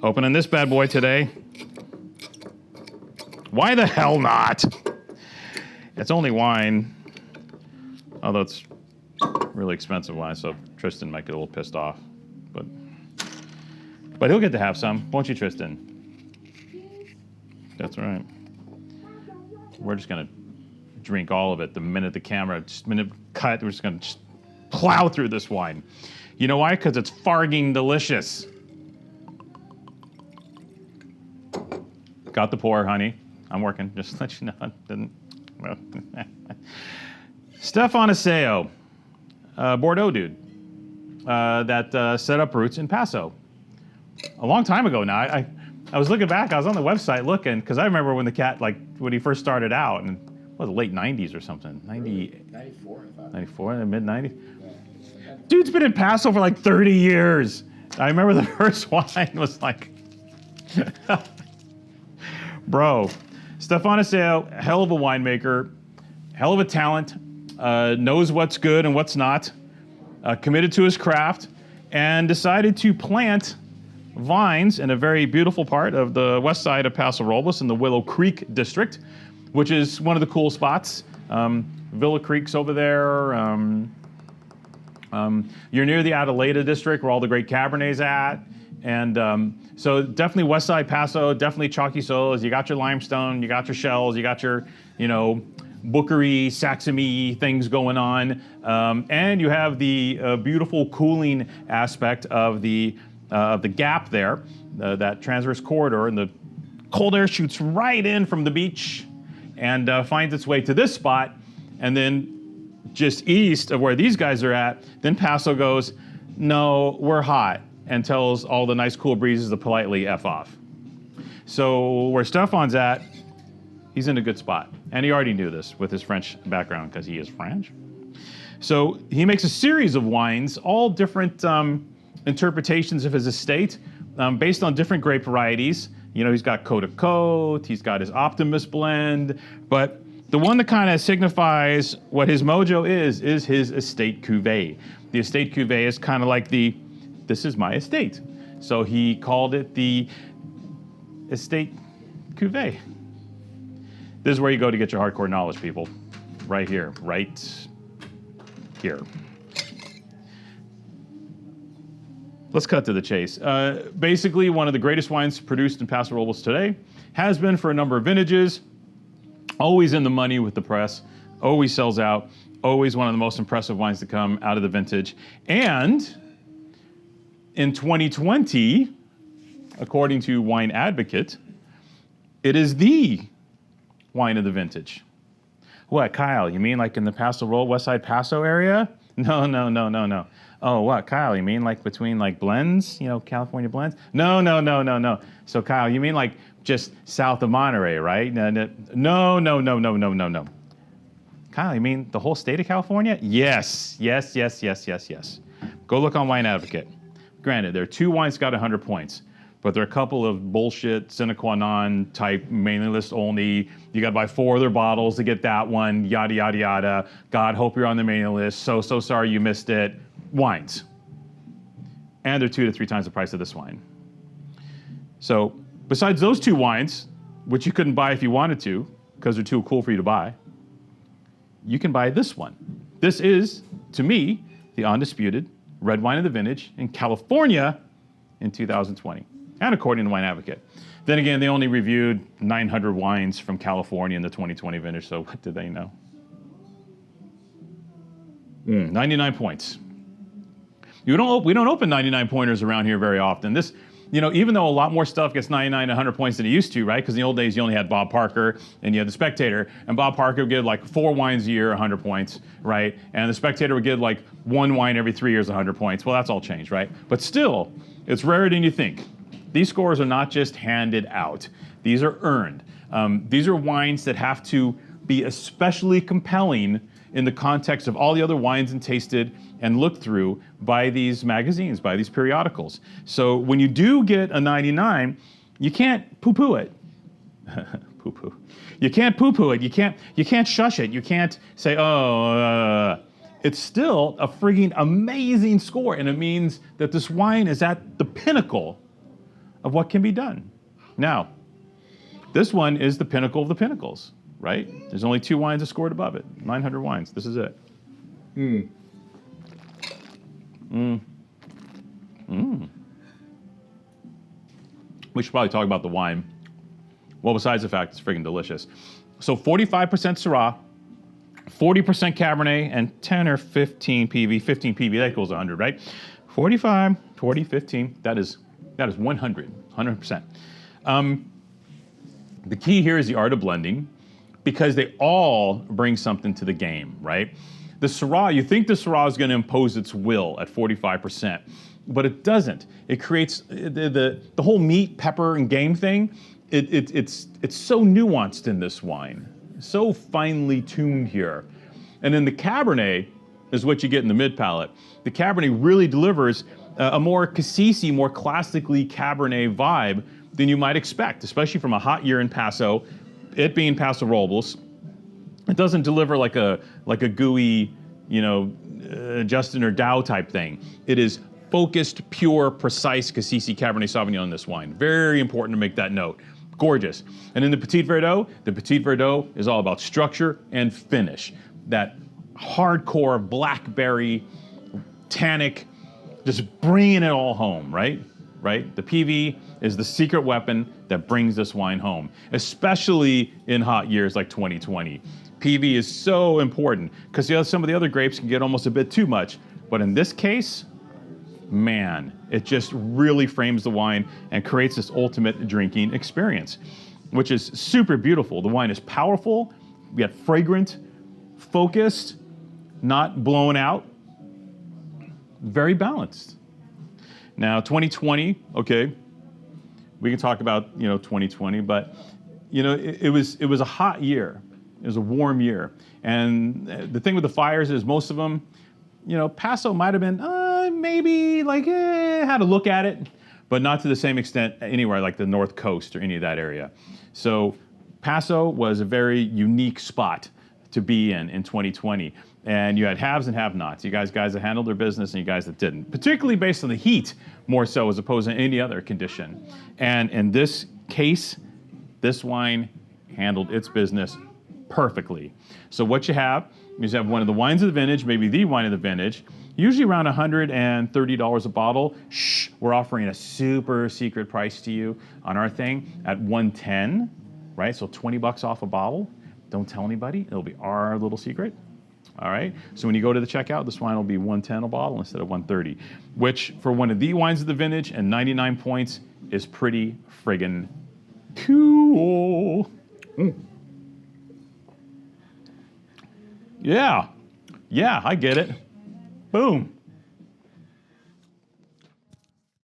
Opening this bad boy today. Why the hell not? It's only wine, although it's really expensive wine, so Tristan might get a little pissed off. But he'll get to have some, won't you, Tristan? That's right. We're just gonna drink all of it the minute the camera, just minute cut, we're just gonna just plow through this wine. You know why? Because it's farging delicious. Got the pour, honey. I'm working, just to let you know. Didn't, well. Stefan Aseo, Bordeaux dude, that set up roots in Paso. A long time ago now. I was looking back, I was on the website looking, because I remember when the cat, like, when he first started out, and what was it, late 90s or something? 94, I thought. 94, in the mid 90s? Yeah. Dude's been in Paso for like 30 years. I remember the first wine was like, bro. Stefan Aseo, hell of a winemaker, hell of a talent, knows what's good and what's not, committed to his craft, and decided to plant vines in a very beautiful part of the west side of Paso Robles in the Willow Creek district, which is one of the cool spots. Villa Creek's over there. You're near the Adelaida district where all the great Cabernet's at. And so definitely west side Paso, definitely chalky soils. You got your limestone, you got your shells, you got your, you know, bookery, saxamy things going on. And you have the beautiful cooling aspect of the gap there, that transverse corridor, and the cold air shoots right in from the beach and finds its way to this spot, and then just east of where these guys are at, then Paso goes, no, we're hot, and tells all the nice cool breezes to politely F off. So where Stefan's at, he's in a good spot. And he already knew this with his French background, because he is French. So he makes a series of wines, all different interpretations of his estate, based on different grape varieties. You know, he's got Côte à Côte, he's got his Optimus blend, but the one that kind of signifies what his mojo is his estate cuvee. The estate cuvee is kind of like the, this is my estate. So he called it the estate cuvee. This is where you go to get your hardcore knowledge, people. Right here, right here. Let's cut to the chase. Basically, one of the greatest wines produced in Paso Robles today, has been for a number of vintages, always in the money with the press, always sells out, always one of the most impressive wines to come out of the vintage. And in 2020, according to Wine Advocate, it is the wine of the vintage. What, Kyle, you mean like in the Paso Robles, West Side Paso area? No. Oh, what, Kyle, you mean like between like blends, you know, California blends? No. So Kyle, you mean like just south of Monterey, right? No. Kyle, you mean the whole state of California? Yes. Go look on Wine Advocate. Granted, there are two wines got 100 points, but there are a couple of bullshit sine qua non type mailing list only. You got to buy 4 other bottles to get that one, yada, yada, yada. God, hope you're on the mailing list. So sorry you missed it. Wines. And they're 2 to 3 times the price of this wine. So besides those 2 wines, which you couldn't buy if you wanted to, because they're too cool for you to buy, you can buy this one. This is, to me, the undisputed red wine of the vintage in California in 2020. And according to Wine Advocate. Then again, they only reviewed 900 wines from California in the 2020 vintage, so what do they know? 99 points. We don't open 99 pointers around here very often. This, you know, even though a lot more stuff gets 99 to 100 points than it used to, right? Because in the old days, you only had Bob Parker and you had the Spectator, and Bob Parker would give like 4 wines a year, 100 points, right? And the Spectator would give like 1 wine every 3 years, 100 points. Well, that's all changed, right? But still, it's rarer than you think. These scores are not just handed out. These are earned. These are wines that have to be especially compelling in the context of all the other wines and tasted and looked through by these magazines, by these periodicals. So when you do get a 99, you can't poo-poo it. Poo-poo. You can't poo-poo it. You can't shush it. You can't say, it's still a frigging amazing score, and it means that this wine is at the pinnacle of what can be done. Now, this one is the pinnacle of the pinnacles, right? There's only 2 wines that scored above it. 900 wines. This is it. We should probably talk about the wine. Well, besides the fact it's friggin' delicious. So 45% Syrah, 40% Cabernet, and 10 or 15 PV. 15 PV, that equals 100, right? 45, 40, 15, that is 100%. The key here is the art of blending, because they all bring something to the game, right? The Syrah, you think the Syrah is going to impose its will at 45%, but it doesn't. It creates the whole meat, pepper, and game thing. It's so nuanced in this wine, so finely tuned here. And then the Cabernet is what you get in the mid palate. The Cabernet really delivers a more cassis-y, more classically Cabernet vibe than you might expect, especially from a hot year in Paso, it being Paso Robles. It doesn't deliver like a gooey, Justin or Dow type thing. It is focused, pure, precise cassis-y Cabernet Sauvignon in this wine. Very important to make that note. Gorgeous. And in the Petit Verdot is all about structure and finish. That hardcore blackberry, tannic, just bringing it all home, right? The PV is the secret weapon that brings this wine home, especially in hot years like 2020. PV is so important because some of the other grapes can get almost a bit too much, but in this case, man, it just really frames the wine and creates this ultimate drinking experience, which is super beautiful. The wine is powerful, yet fragrant, focused, not blown out, very balanced. Now, 2020, okay, we can talk about 2020, but it was a hot year. It was a warm year, and the thing with the fires is most of them, Paso might have been maybe had a look at it, but not to the same extent anywhere like the North Coast or any of that area. So Paso was a very unique spot to be in 2020. And you had haves and have-nots. You guys that handled their business and you guys that didn't, particularly based on the heat more so as opposed to any other condition. And in this case, this wine handled its business perfectly. So what you have is you have one of the wines of the vintage, maybe the wine of the vintage, usually around $130 a bottle. Shh, we're offering a super secret price to you on our thing at $110, right? So $20 off a bottle. Don't tell anybody, it'll be our little secret. All right, so when you go to the checkout, this wine will be $110 a bottle instead of $130, which for one of the wines of the vintage and 99 points is pretty friggin' cool. Yeah, I get it. Boom.